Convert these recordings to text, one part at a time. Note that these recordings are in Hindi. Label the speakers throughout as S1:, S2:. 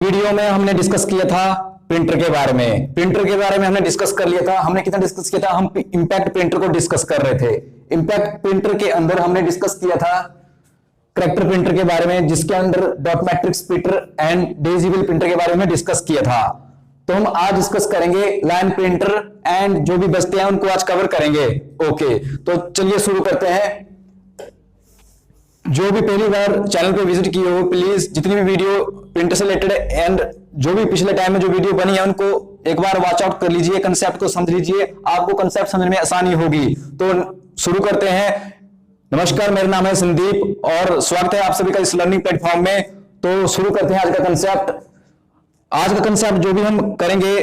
S1: वीडियो में हमने डिस्कस किया था प्रिंटर के बारे में। प्रिंटर के बारे में हमने डिस्कस कर लिया था। हमने कितना डिस्कस किया था? हम इंपैक्ट प्रिंटर को डिस्कस कर रहे थे। इंपैक्ट प्रिंटर के अंदर हमने डिस्कस किया था करैक्टर प्रिंटर के बारे में, जिसके अंदर dot matrix printer and daisy wheel printer के बारे में डिस्कस किया था। तो हम आज डिस्कस करेंगे लाइन प्रिंटर एंड जो भी बचते हैं उनको आज कवर करेंगे। ओके, तो चलिए शुरू करते हैं। जो भी पहली बार चैनल पे विजिट किए हो, प्लीज जितनी भी वीडियो प्रिंटर से रिलेटेड एंड जो भी पिछले टाइम में जो वीडियो बनी है उनको एक बार वॉच आउट कर लीजिए, कंसेप्ट को समझ लीजिए, आपको कंसेप्ट समझने में आसानी होगी। तो शुरू करते हैं। नमस्कार, मेरा नाम है संदीप और स्वागत है आप सभी का इस लर्निंग प्लेटफॉर्म में। तो शुरू करते हैं आज का कंसेप्ट। आज का कंसेप्ट जो भी हम करेंगे,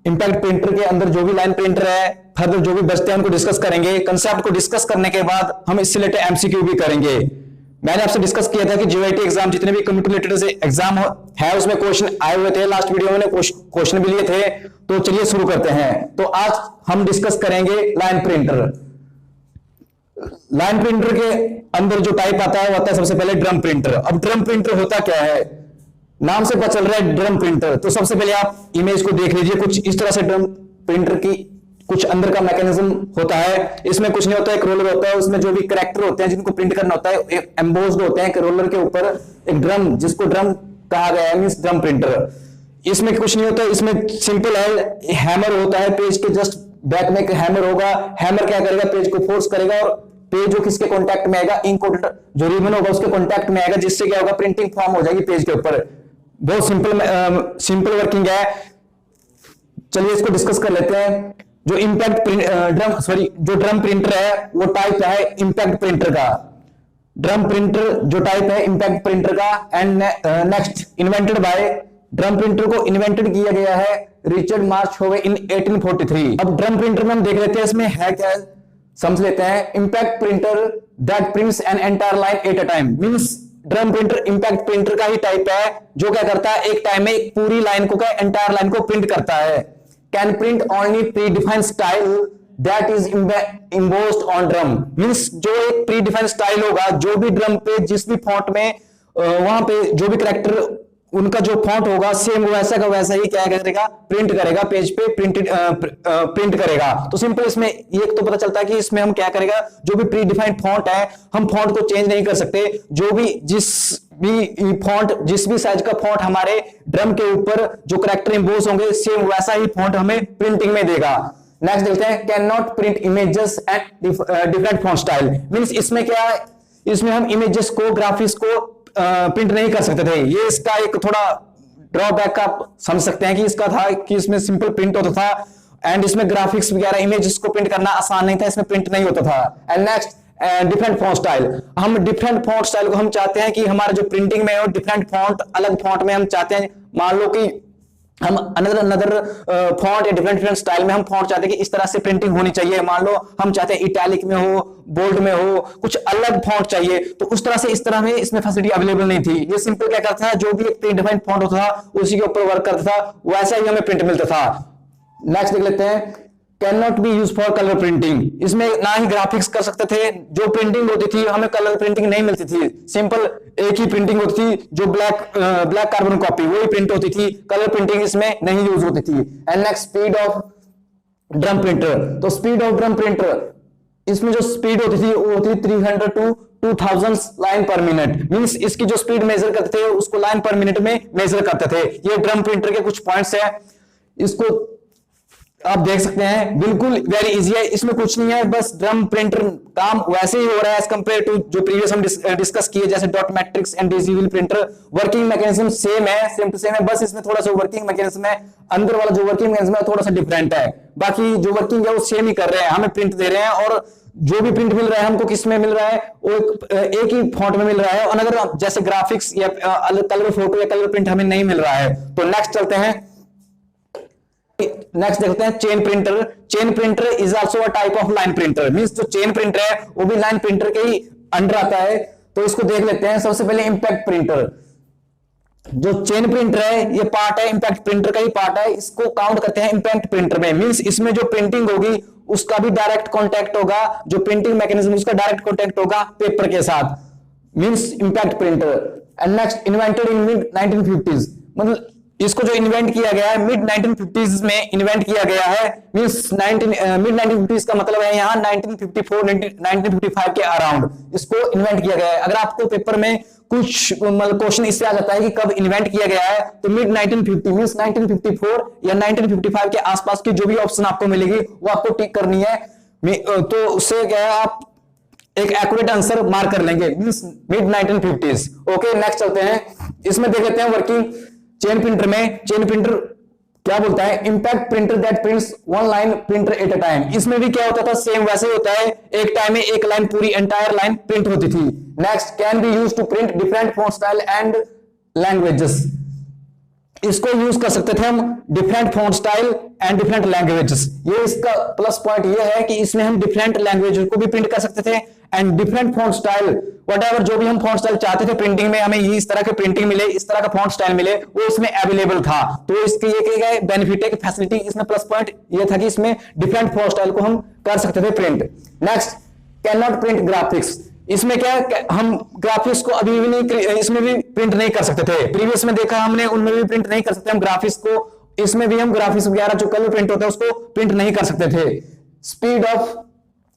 S1: इंपैक्ट प्रिंटर के अंदर जो भी लाइन प्रिंटर है, फर्दर जो भी बचते हैं उनको डिस्कस करेंगे। कंसेप्ट को डिस्कस करने के बाद हम इससे रिलेटेड एमसीक्यू भी करेंगे। मैंने आपसे डिस्कस किया था कि जीओआईटी एग्जाम, जितने भी कंप्यूटर रिलेटेड एग्जाम है उसमें क्वेश्चन आए हुए थे। लास्ट वीडियो में क्वेश्चन भी लिए थे। तो चलिए शुरू करते हैं। तो आज हम डिस्कस करेंगे लाइन प्रिंटर। लाइन प्रिंटर के अंदर जो टाइप आता है वो आता है सबसे पहले ड्रम प्रिंटर। अब ड्रम प्रिंटर होता क्या है? नाम से पता चल रहा है ड्रम प्रिंटर। तो सबसे पहले आप इमेज को देख लीजिए। कुछ इस तरह से ड्रम प्रिंटर की कुछ अंदर का मैकेनिज्म होता है। इसमें कुछ नहीं होता है, एक रोलर होता है, उसमें जो भी करैक्टर होते हैं जिनको प्रिंट करना होता है एक एम्बोस्ड होते हैं एक रोलर के ऊपर एक ड्रम, जिसको ड्रम कहा गया है, मींस ड्रम प्रिंटर। इसमें कुछ नहीं होता है, इसमें सिंपल है, हैमर होता है, पेज के जस्ट बैक में एक हैमर होगा। हैमर क्या करेगा? पेज को फोर्स करेगा और पेज जो किसके कांटेक्ट में आएगा, इंक जो रिबन होगा उसके कांटेक्ट में आएगा, जिससे क्या होगा, प्रिंटिंग फॉर्म हो जाएगी पेज के ऊपर। बहुत सिंपल वर्किंग है। चलिए इसको डिस्कस कर लेते हैं। जो जो ड्रम प्रिंटर है वो टाइप है इंपैक्ट प्रिंटर का। ड्रम प्रिंटर जो टाइप है इंपैक्ट प्रिंटर का। And next, invented by, drum printer को इन्वेंटेड किया गया है रिचर्ड मार्श होवे इन 1843। अब ड्रम प्रिंटर में हम देख लेते हैं इसमें है क्या, समझ लेते हैं। Impact printer that prints an entire line at a time. Means drum printer impact printer का ही टाइप है जो क्या करता है, एक टाइम में एक पूरी लाइन को, क्या एंटायर लाइन को प्रिंट करता है। Can print only predefined style that is embossed on drum. Means जो एक प्रीडिफाइंड स्टाइल होगा, जो भी ड्रम पे जिस भी फॉन्ट में वहां पे जो भी करैक्टर उनका जो फॉन्ट होगा सेम वैसा का वैसा ही क्या करेगा, प्रिंट करेगा पेज पे, प्रिंट करेगा। तो सिंपल इसमें ये तो पता चलता है कि इसमें हम क्या करेगा, जो भी प्री डिफाइंड फॉन्ट है हम फॉन्ट को चेंज नहीं कर सकते। जो भी जिस भी साइज का फॉन्ट हमारे ड्रम के ऊपर जो करैक्टर इंपोज होंगे सेम वैसा ही फॉन्ट हमें प्रिंटिंग में देगा। नेक्स्ट देखते हैं, can not print images at different font style. Means इसमें क्या है, इसमें हम इमेजेस को, ग्राफिक्स को प्रिंट नहीं कर सकते थे। ये इसका एक थोड़ा ड्रॉबैक का समझ सकते हैं कि इसका था कि इसमें सिंपल प्रिंट होता था एंड इसमें ग्राफिक्स वगैरह इमेजेस को प्रिंट करना आसान नहीं था, इसमें प्रिंट नहीं होता था। And next, different font style. हम डिफरेंट फॉन्ट स्टाइल को हम चाहते हैं कि हमारा जो प्रिंटिंग में हो डिफरेंट फॉन्ट, अलग फॉन्ट में हम चाहते हैं। मान लो कि हम अनदर फॉन्ट या डिफरेंट स्टाइल में हम फॉन्ट चाहते हैं कि इस तरह से प्रिंटिंग होनी चाहिए। मान लो हम चाहते हैं इटैलिक में हो, बोल्ड में हो, कुछ अलग फॉन्ट चाहिए, तो उस तरह से इस तरह में इसमें फैसिलिटी अवेलेबल नहीं थी। ये सिंपल क्या करता था, जो भी एक प्री डिफाइंड फॉन्ट होता था उसी के ऊपर वर्क करता था, वैसा ही हमें प्रिंट मिलता था। नेक्स्ट देख लेते हैं, can not be use for colour printing. इसमें ना ही ग्राफिक्स कर सकते थे, जो प्रिंटिंग होती थी हमें कलर प्रिंटिंग नहीं मिलती थी। सिंपल एक ही प्रिंटिंग होती थी, जो ब्लैक कार्बन कॉपी वही प्रिंट होती थी, कलर प्रिंटिंग इसमें नहीं यूज होती थी। And next, speed of drum printer. तो स्पीड ऑफ ड्रम प्रिंटर, इसमें जो स्पीड होती थी वो होती थी 300 to 2000 लाइन पर मिनट। मींस इसकी जो स्पीड मेजर करते थे उसको लाइन पर मिनट में मेजर करते थे। ये ड्रम प्रिंटर के कुछ पॉइंट्स हैं, इसको आप देख सकते हैं, बिल्कुल वेरी इजी है, इसमें कुछ नहीं है, बस ड्रम प्रिंटर काम वैसे ही हो रहा है एज कंपेयर टू जो प्रीवियस हम डिस्कस किए, जैसे dot matrix and daisy wheel printer. Working mechanism same है, सेम टू सेम है, बस इसमें थोड़ा सा वर्किंग मैकेनिज्म है, अंदर वाला जो वर्किंग मैकेनिज्म है थोड़ा सा डिफरेंट है। बाकी जो वर्किंग है वो सेम ही कर रहे हैं, हमें प्रिंट दे रहे हैं और जो भी प्रिंट मिल रहा है हमको किस में मिल रहा है, वो एक ही फॉन्ट में मिल रहा है। और अगर जैसे ग्राफिक्स या कलर फोटो या कलर प्रिंट हमें नहीं मिल रहा है। तो नेक्स्ट चलते हैं, नेक्स्ट देखते हैं chain printer. Chain printer is also a type of line printer. Means जो चेन प्रिंटर है वो भी लाइन प्रिंटर के ही अंडर आता है। तो इसको देख लेते हैं। सबसे पहले इंपैक्ट प्रिंटर। जो चेन प्रिंटर है ये पार्ट है इंपैक्ट प्रिंटर का ही पार्ट है, इसको काउंट करते हैं इंपैक्ट प्रिंटर में। मींस इसमें जो प्रिंटिंग होगी उसका भी डायरेक्ट कांटेक्ट होगा, जो प्रिंटिंग मैकेनिज्म उसका डायरेक्ट कांटेक्ट होगा पेपर के साथ, means impact printer. And next, invented in mid 1950s। मतलब इसको जो इन्वेंट किया गया है मिड 1950s में इन्वेंट किया गया है, मींस मिड 1950s का मतलब है यहाँ 1954 1955 के अराउंड इसको इन्वेंट किया गया है। अगर आपको पेपर में कुछ मतलब क्वेश्चन इससे आ जाता है कि कब इन्वेंट किया गया है, तो मिड 1950 मींस 1954 या 1955 के आसपास की जो भी ऑप्शन आपको मिलेगी वो आपको टिक करनी है। तो उससे क्या है, आप एक एक्यूरेट आंसर मार्क कर लेंगे, means mid 1950s। Okay, next चलते हैं, इसमें देख लेते हैं वर्किंग चेन प्रिंटर में। चेन प्रिंटर क्या बोलता है, impact printer that prints one line printer at a time. इसमें भी क्या होता था, सेम वैसे ही होता है, एक टाइम में एक लाइन पूरी एंटायर लाइन प्रिंट होती थी। Next, can be used to print different font style and languages. इसको यूज कर सकते थे हम different font style and different languages. ये इसका प्लस पॉइंट ये है कि इसमें हम डिफरेंट लैंग्वेज को भी प्रिंट कर सकते थे and different font style, whatever जो भी हम फॉन्ट स्टाइल चाहते थे प्रिंटिंग में, हमें ये इस तरह के प्रिंटिंग मिले, इस तरह का फॉन्ट स्टाइल मिले, वो इसमें अवेलेबल था। तो इसके ये बेनिफिट है कि फैसिलिटी, इसमें प्लस पॉइंट ये था कि इसमें डिफरेंट फॉन्ट स्टाइल को हम कर सकते थे print. Next, can not print graphics. इसमें क्या है, हम ग्राफिक्स को अभी भी नहीं, इसमें भी प्रिंट नहीं कर सकते थे। प्रीवियस में देखा हमने, उनमें भी प्रिंट नहीं कर सकते हम ग्राफिक्स को, इसमें भी हम ग्राफिक्स वगैरह जो कलर प्रिंट होता है उसको प्रिंट नहीं कर सकते थे। स्पीड ऑफ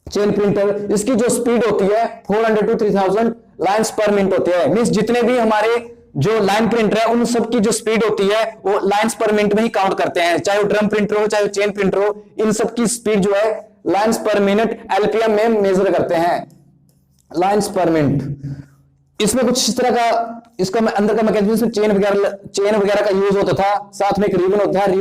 S1: चेन प्रिंटर, इसकी जो स्पीड होती है 400 to 3000 लाइन्स पर मिनट होती है। मींस जितने भी हमारे जो लाइन प्रिंटर है उन सब की जो स्पीड होती है वो लाइन्स पर मिनट में ही काउंट करते हैं, चाहे वो ड्रम प्रिंटर हो चाहे वो चेन प्रिंटर हो, इन सब की स्पीड जो है लाइन्स पर मिनट एलपीएम में मेजर करते हैं, लाइन्स पर मिनट। इसमें कुछ इस तरह का इसका अंदर का मैकेनिज्म, चेन वगैरह का यूज होता था। साथ में एक रिबन होता है,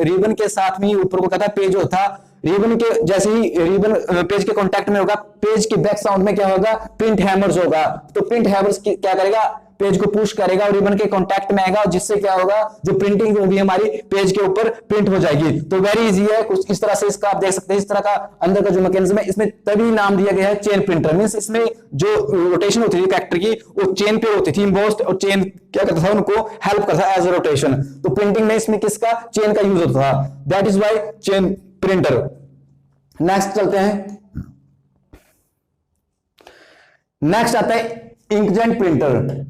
S1: रिबन के साथ में ही ऊपर को कहता है पेज होता है। रिबन के जैसे ही रिबन पेज के कांटेक्ट में होगा, पेज के बैक साउंड में क्या होगा, प्रिंट हैमर्स होगा। तो प्रिंट हैमर्स क्या करेगा, पेज को पुश करेगा और रिबन के कांटेक्ट में आएगा, जिससे क्या होगा, जो प्रिंटिंग होगी हमारी पेज के ऊपर प्रिंट हो जाएगी। तो वेरी इजी है, कुछ इस तरह से इसका आप देख सकते हैं। इस तरह का अंदर का जो मैकेनिज्म है, इसमें तभी नाम दिया गया है चेन प्रिंटर। मींस इसमें जो रोटेशन होती थी कैरेक्टर की वो चेन पे होती थी इम्बोस्ड, और चेन क्या करता था, उनको हेल्प करता था एज ए रोटेशन। तो प्रिंटिंग में इसमें किसका, चेन का यूज होता था, that is why chain printer. Next चलते हैं, नेक्स्ट आता है इंकजेट प्रिंटर।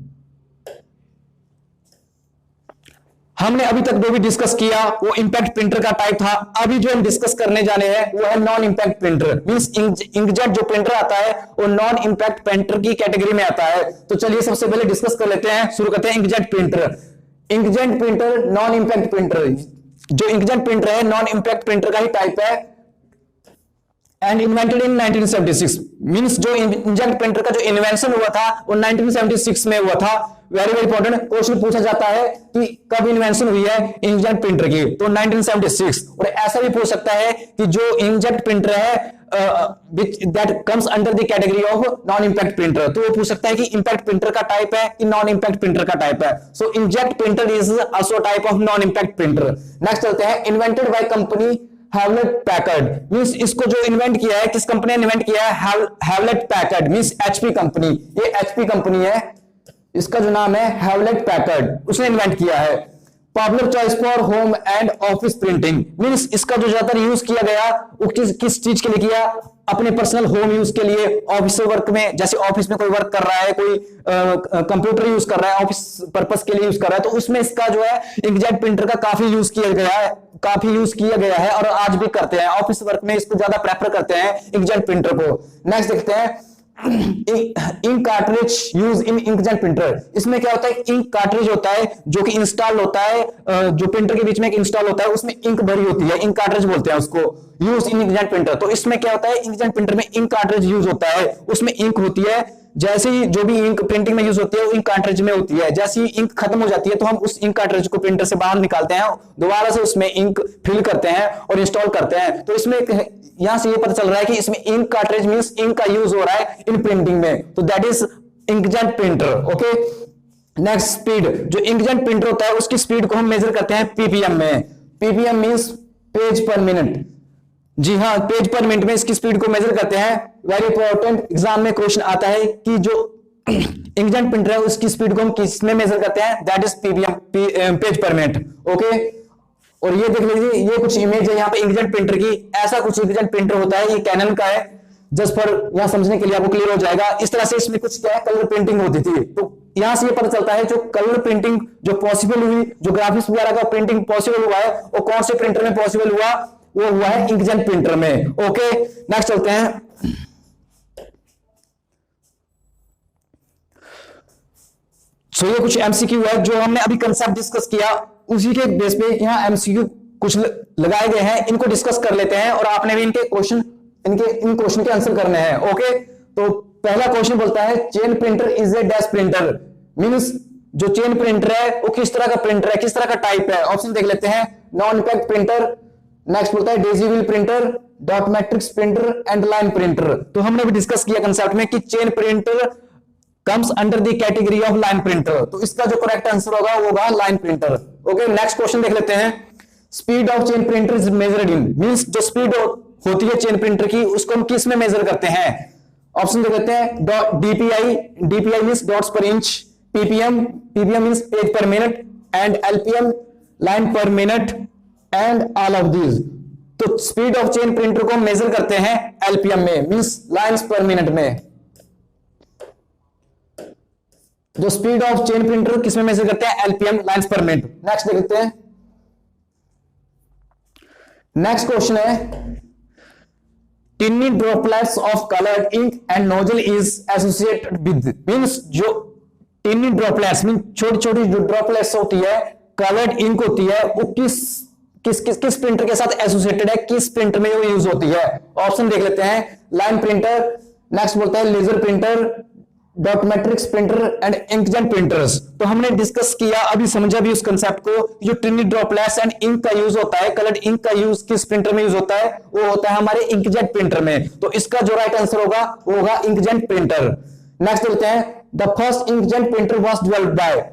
S1: हमने अभी तक जो भी डिस्कस किया वो इंपैक्ट प्रिंटर का टाइप था। अभी जो हम डिस्कस करने जाने हैं वो है non impact printer. Means inkjet जो प्रिंटर आता है वो नॉन इंपैक्ट प्रिंटर की कैटेगरी में आता है। तो चलिए सबसे पहले डिस्कस कर लेते हैं, शुरू करते हैं inkjet printer. Inkjet printer non impact printer, जो इंकजेट प्रिंटर है नॉन इंपैक्ट प्रिंटर का ही टाइप है एंड इन्वेंटेड इन 1976। मींस जो इंकजेट प्रिंटर का जो इन्वेंशन हुआ था वो 1976 में हुआ था। वेरी वेरी इंपॉर्टेंट क्वेश्चन पूछा जाता है कि कब इन्वेंशन हुई है इंकजेट प्रिंटर की, तो 1976। और ऐसा भी पूछ सकता है कि जो इंकजेट प्रिंटर है that comes under the category of non impact printer, तो वो पूछ सकता है कि इंपैक्ट प्रिंटर का टाइप है कि नॉन इंपैक्ट प्रिंटर का टाइप है। So inkjet printer is also type of non impact printer. Next चलते हैं, invented by company Hewlett Packard. Means इसको जो इन्वेंट किया है, किस कंपनी ने इन्वेंट किया है, Hewlett Packard, means HP company. ये एचपी कंपनी है, इसका जो नाम है हैवलेट पैकर्ड, उसने इन्वेंट किया है। Popular choice for home and office printing. Means इसका जो ज्यादातर यूज किया गया वो किस चीज के लिए किया, अपने पर्सनल होम यूज के लिए, ऑफिस वर्क में, जैसे ऑफिस में कोई वर्क कर रहा है, कोई कंप्यूटर यूज कर रहा है, ऑफिस पर्पस के लिए यूज कर रहा है, तो उसमें इसका जो है इंकजेट प्रिंटर का काफी यूज किया गया है और आज भी करते हैं। ऑफिस वर्क में इसको ज्यादा प्रेफर करते हैं इंकजेट प्रिंटर को। नेक्स्ट देखते हैं, ink cartridge use in inkjet printer. इसमें क्या होता है, इंक कार्ट्रिज होता है जो कि इंस्टॉल होता है, जो प्रिंटर के बीच में एक इंस्टॉल होता है, उसमें इंक भरी होती है, इंक कार्ट्रिज बोलते हैं उसको, यूज इन इंकजेट प्रिंटर। तो इसमें क्या होता है, इंकजेट प्रिंटर में इंक कार्ट्रिज यूज होता है, उसमें इंक होती है, जैसे ही जो भी इंक प्रिंटिंग में यूज होती है वो इंक कार्ट्रिज में होती है। जैसे ही इंक खत्म हो जाती है तो हम उस इंक कार्ट्रिज को प्रिंटर से बाहर निकालते हैं, दोबारा से उसमें इंक फिल करते हैं और इंस्टॉल करते हैं। तो इसमें यहां से ये पता चल रहा है कि इसमें इंक कार्ट्रिज मींस इंक का यूज हो रहा है इन प्रिंटिंग में, तो that is inkjet printer. Okay, next speed. जो इंकजेट प्रिंटर होता है उसकी स्पीड को हम मेजर करते हैं पीपीएम में। PPM means page per minute. जी हाँ, पेज पर मिनट में इसकी स्पीड को मेजर करते हैं। वेरी इंपॉर्टेंट, एग्जाम में क्वेश्चन आता है कि जो इंकजेट प्रिंटर है उसकी स्पीड को हम किस में मेजर करते हैं, that is ppm, page per minute. Okay, और ये देख लीजिए, ये कुछ इमेज है यहाँ पे इंकजेट प्रिंटर की। ऐसा कुछ इंकजेट प्रिंटर होता है, ये कैनन का है, जस्ट फॉर यहां समझने के लिए आपको क्लियर हो जाएगा। इस तरह से इसमें कुछ क्या है, कलर प्रिंटिंग होती थी, तो यहां से ये पता चलता है जो कलर प्रिंटिंग जो पॉसिबल हुई, जो ग्राफिक्स वगैरह का प्रिंटिंग पॉसिबल हुआ है, वो कौन से प्रिंटर में पॉसिबल हुआ, वो हुआ है इंकजेट प्रिंटर में। ओके, नेक्स्ट चलते हैं। सो ये कुछ एमसीक्यू है जो हमने अभी कंसेप्ट डिस्कस किया, उसी के बेस पे यहां एमसीक्यू कुछ लगाए गए हैं, इनको डिस्कस कर लेते हैं और आपने भी इन क्वेश्चन के आंसर करने हैं। ओके, तो पहला क्वेश्चन बोलता है chain printer is a dash printer, means जो चेन प्रिंटर है वो किस तरह का प्रिंटर है, किस तरह का टाइप है। ऑप्शन देख लेते हैं, नॉन इम्पैक्ट प्रिंटर, नेक्स्ट बोलता है Daisy wheel printer, dot matrix printer and line printer. तो हमने भी डिस्कस किया कंसेप्ट में कि chain printer comes under the category of line printer, तो इसका जो करेक्ट आंसर होगा वो होगा line printer. Okay, next question देख लेते हैं, speed of chain printer is measured in, means जो स्पीड होती है चेन प्रिंटर की उसको हम किस में मेजर करते हैं। ऑप्शन दे देते हैं, डीपीआई, डीपीआई मींस डॉट्स पर inch, ppm, ppm means page per minute, and LPM line पर minute, and all of these. तो स्पीड ऑफ चेन प्रिंटर को मेजर करते हैं एलपीएम में, मींस लाइंस पर मिनट में। जो स्पीड ऑफ चेन प्रिंटर किसमें मेजर करते हैं, LPM lines per minute. Next देखते हैं, नेक्स्ट क्वेश्चन है, tiny droplets of coloured ink and nozzle is associated with, means जो टिनी ड्रॉपलेट्स मीन छोटी छोटी जो ड्रॉपलेट्स होती है, कलर्ड इंक होती है, वो किस प्रिंटर के साथ एसोसिएटेड है, किस प्रिंटर में वो यूज होती है। ऑप्शन देख लेते हैं, लाइन प्रिंटर, नेक्स्ट बोलता है laser printer, dot matrix printer and inkjet printers. तो हमने डिस्कस किया, अभी समझा भी उस कंसेप्ट को, जो टिनी ड्रॉपलेट्स एंड इंक का यूज होता है, कलर्ड इंक का यूज किस प्रिंटर में यूज होता है, वो होता है हमारे इंकजेट प्रिंटर में। तो इसका जो राइट आंसर होगा वो होगा इंकजेट प्रिंटर। नेक्स्ट देखते हैं, the first inkjet printer was developed by,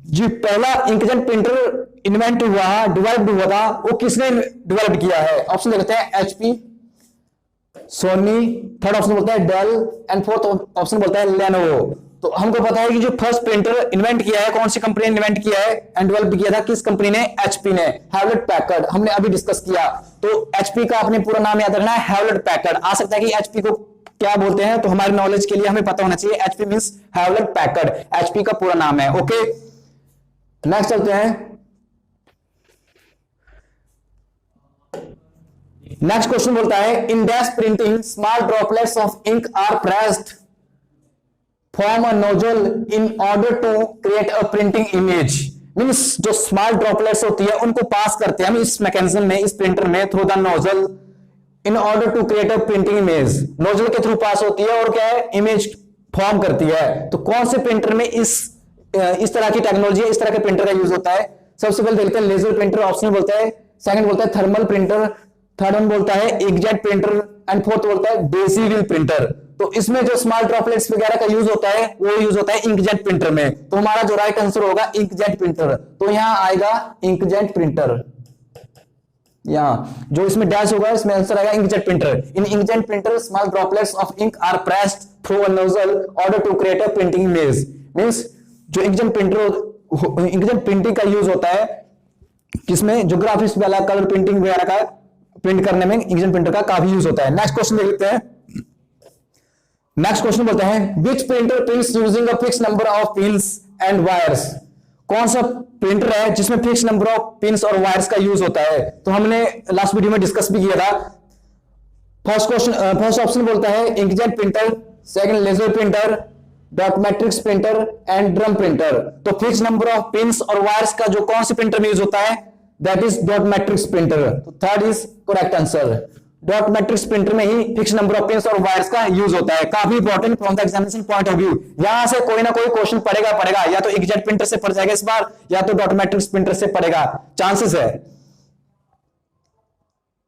S1: जो पहला इंकजेट प्रिंटर इन्वेंट हुआ, डेवलप्ड हुआ था, वो किसने डेवलप किया है। ऑप्शन देखते हैं, एचपी, सोनी, थर्ड ऑप्शन बोलता है डेल, एंड फोर्थ ऑप्शन बोलता है लेनोवो। तो हमको पता है कि जो फर्स्ट प्रिंटर इन्वेंट किया है, कौन सी कंपनी ने इन्वेंट किया है एंड डेवलप किया था, किस कंपनी ने, एचपी ने, हेवलेट पैकर्ड। हमने अभी डिस्कस किया। तो एचपी का अपने पूरा नाम याद रखना है, हेवलेट पैकर्ड। आ सकता है कि एचपी को क्या बोलते हैं, तो हमारी नॉलेज के लिए हमें पता होना चाहिए, HP means Hewlett Packard, HP का पूरा नाम है। ओके, नेक्स्ट चलते हैं, नेक्स्ट क्वेश्चन बोलता है, in dash printing small droplets of ink are pressed form a nozzle in order to create a printing image, means जो स्मॉल ड्रॉपलेट्स होती है उनको पास करते हैं हम इस मैकेनिज्म में, इस प्रिंटर में, through the nozzle in order to create a printing image. Nozzle के थ्रू पास होती है और क्या है, इमेज फॉर्म करती है। तो कौन से प्रिंटर में इस तरह की टेक्नोलॉजी, इस तरह के प्रिंटर का यूज होता है। सबसे पहले देखते हैं लेजर प्रिंटर, ऑप्शन बोलता है, सेकंड बोलता है थर्मल प्रिंटर, थर्ड वन बोलता है इंकजेट प्रिंटर, एंड फोर्थ बोलता है डेजी व्हील प्रिंटर। तो इसमें जो स्मॉल ड्रॉपलेट्स वगैरह का यूज होता है वो यूज होता है इंकजेट प्रिंटर में। तो हमारा जो राइट आंसर होगा इंकजेट प्रिंटर। तो यहां आएगा इंकजेट प्रिंटर, यहां जो इसमें डैश होगा इसमें आंसर आएगा inkjet printer. In inkjet printer small droplets of ink are pressed through a nozzle order to create a printing image, means जो इंकजेट प्रिंटिंग का यूज होता है किसमें, जो ग्राफिक्स वाला कलर प्रिंटिंग वगैरह का प्रिंट करने में इंकजेट प्रिंटर का काफी यूज होता है। नेक्स्ट क्वेश्चन देख लेते हैं, नेक्स्ट क्वेश्चन बोलता है, विच printer prints using a fix number of pins and wires, कौन सा प्रिंटर है जिसमें फिक्स नंबर ऑफ पिन्स और वायर्स का यूज होता है। तो हमने लास्ट वीडियो में डिस्कस भी किया था। फर्स्ट ऑप्शन बोलता है inkjet printer, second laser printer, dot matrix printer and drum printer. तो फिक्स नंबर ऑफ पिन्स और वायर्स का जो कौन से प्रिंटर में यूज होता है, that is dot matrix printer. तो third is correct answer, dot matrix printer में ही फिक्स नंबर ऑफ पिन्स और वायर्स का यूज होता है। काफी important from the examination point of view. यहां से कोई ना कोई क्वेश्चन पड़ेगा, या तो इंकजेट प्रिंटर से पड़ जाएगा इस बार, या तो डॉट मैट्रिक्स प्रिंटर से पड़ेगा, चांसेस है।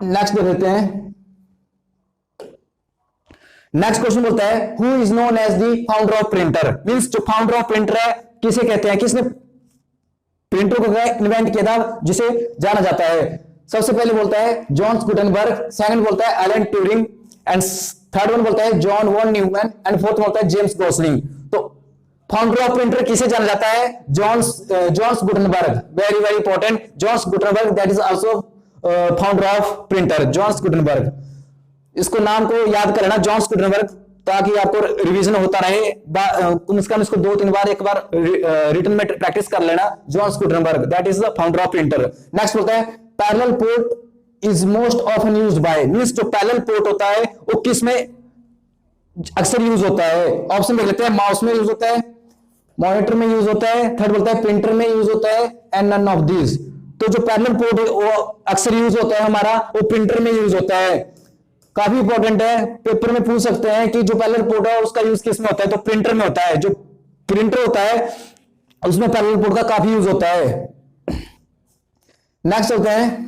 S1: नेक्स्ट देख लेते हैं, नेक्स्ट क्वेश्चन बोलता है, who is known as the founder of printer, means जो फाउंडर ऑफ प्रिंटर है किसे कहते हैं, किसने प्रिंटर को इन्वेंट किया था, जिसे जाना जाता है। सबसे पहले बोलता है जॉन गुटेनबर्ग, सेकंड बोलता है Alan Turing, and third one बोलता है John von Neumann, and fourth बोलता है जेम्स गॉसलिंग। तो फाउंडर ऑफ प्रिंटर किसे जाना जाता है, Johns Gutenberg, very very important, Johns Gutenberg, that is also founder of printer, Johns Gutenberg. इसको नाम को याद कर लेना, जॉन्स गुटेनबर्ग ताकि आपको रिवीजन होता रहे। कम से कम इसको 2-3 बार, एक बार रिटन में प्रैक्टिस कर लेना। John Gutenberg, that is the founder of printer. Next बोलता है parallel port is most often used by, means जो पैरेलल पोर्ट होता है वो किस में अक्सर यूज होता है। ऑप्शन देख लेते हैं, माउस में यूज होता है, मॉनिटर में यूज होता है, थर्ड बोलता है प्रिंटर में यूज होता है, एंड नन ऑफ दिस। तो जो पैरेलल पोर्ट है वो अक्सर यूज होता है हमारा, वो प्रिंटर में यूज होता है। काफी इंपॉर्टेंट है, पेपर में पूछ सकते हैं कि जो पैरेलल पोर्ट है उसका यूज किस में होता है, तो प्रिंटर में होता है। जो प्रिंटर होता है उसमें पैरेलल पोर्ट का काफी यूज होता है। नेक्स्ट होता है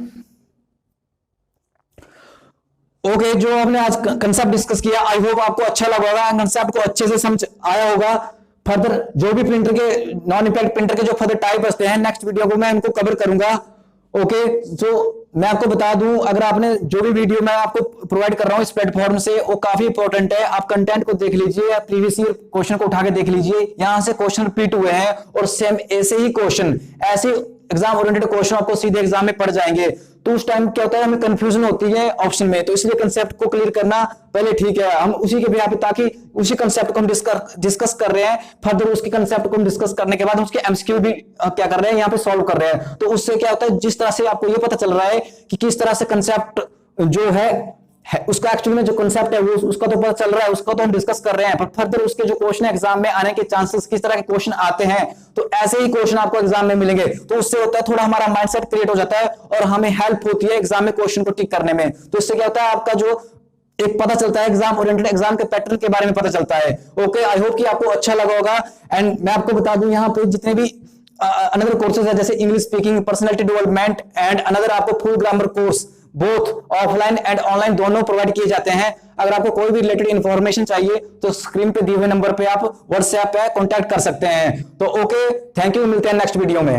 S1: ओके, जो हमने आज कंसेप्ट डिस्कस किया, आई होप आपको अच्छा लगा होगा, कंसेप्ट को अच्छे से समझ आया होगा। फर्दर जो भी प्रिंटर के, नॉन इंपैक्ट प्रिंटर के जो फर्दर टाइप होते हैं, नेक्स्ट वीडियो को मैं इनको कवर करूंगा। ओके, जो मैं आपको बता दूं, अगर आपने जो भी वीडियो मैं आपको प्रोवाइड कर रहा हूं इस प्लेटफॉर्म से, वो काफी इंपॉर्टेंट है। आप कंटेंट को देख लीजिए या प्रीवियस ईयर क्वेश्चन को उठा के देख लीजिए, यहां से क्वेश्चन रिपीट हुए हैं और सेम ऐसे ही क्वेश्चन, ऐसे एग्जाम ओरिएंटेड क्वेश्चन आपको सीधे एग्जाम में पड़ जाएंगे। तो उस टाइम क्या होता है, हमें कंफ्यूजन होती है ऑप्शन में, तो इसलिए कंसेप्ट को क्लियर करना पहले ठीक है। हम उसी के बिहाफ पे, ताकि उसी कंसेप्ट को हम डिस्कस कर रहे हैं, फर्दर उसके कंसेप्ट को हम डिस्कस करने के बाद उसके एमसीक्यू भी क्या कर रहे हैं यहाँ पे सॉल्व कर रहे हैं। तो उससे क्या होता है, जिस तरह से आपको ये पता चल रहा है कि किस तरह से कंसेप्ट जो है उसका एक्चुअली में जो कंसेप्ट है वो उसका तो पता चल रहा है, उसका तो हम डिस्कस कर रहे हैं, पर फर्दर उसके जो क्वेश्चन एग्जाम में आने के चांसेस, किस तरह के क्वेश्चन आते हैं, तो ऐसे ही क्वेश्चन आपको एग्जाम में मिलेंगे। तो उससे होता है थोड़ा हमारा माइंडसेट क्रिएट हो जाता है और हमें हेल्प होती है एग्जाम में क्वेश्चन को टिक करने में। तो इससे क्या होता है, आपका जो एक पता चलता है एग्जाम ओरिएंटेड, एग्जाम के पैटर्न के बारे में पता चलता है। ओके, आई होप कि आपको अच्छा लगा होगा। एंड मैं आपको बता दूं, यहाँ पे जितने भी अनदर कोर्सेज है, जैसे English speaking, personality development and another आपको full grammar course, both offline and online दोनों प्रोवाइड किए जाते हैं। अगर आपको कोई भी रिलेटेड इंफॉर्मेशन चाहिए तो स्क्रीन पे दिए हुए नंबर पे आप व्हाट्सएप पे कांटेक्ट कर सकते हैं। तो ओके, थैंक यू, मिलते हैं नेक्स्ट वीडियो में।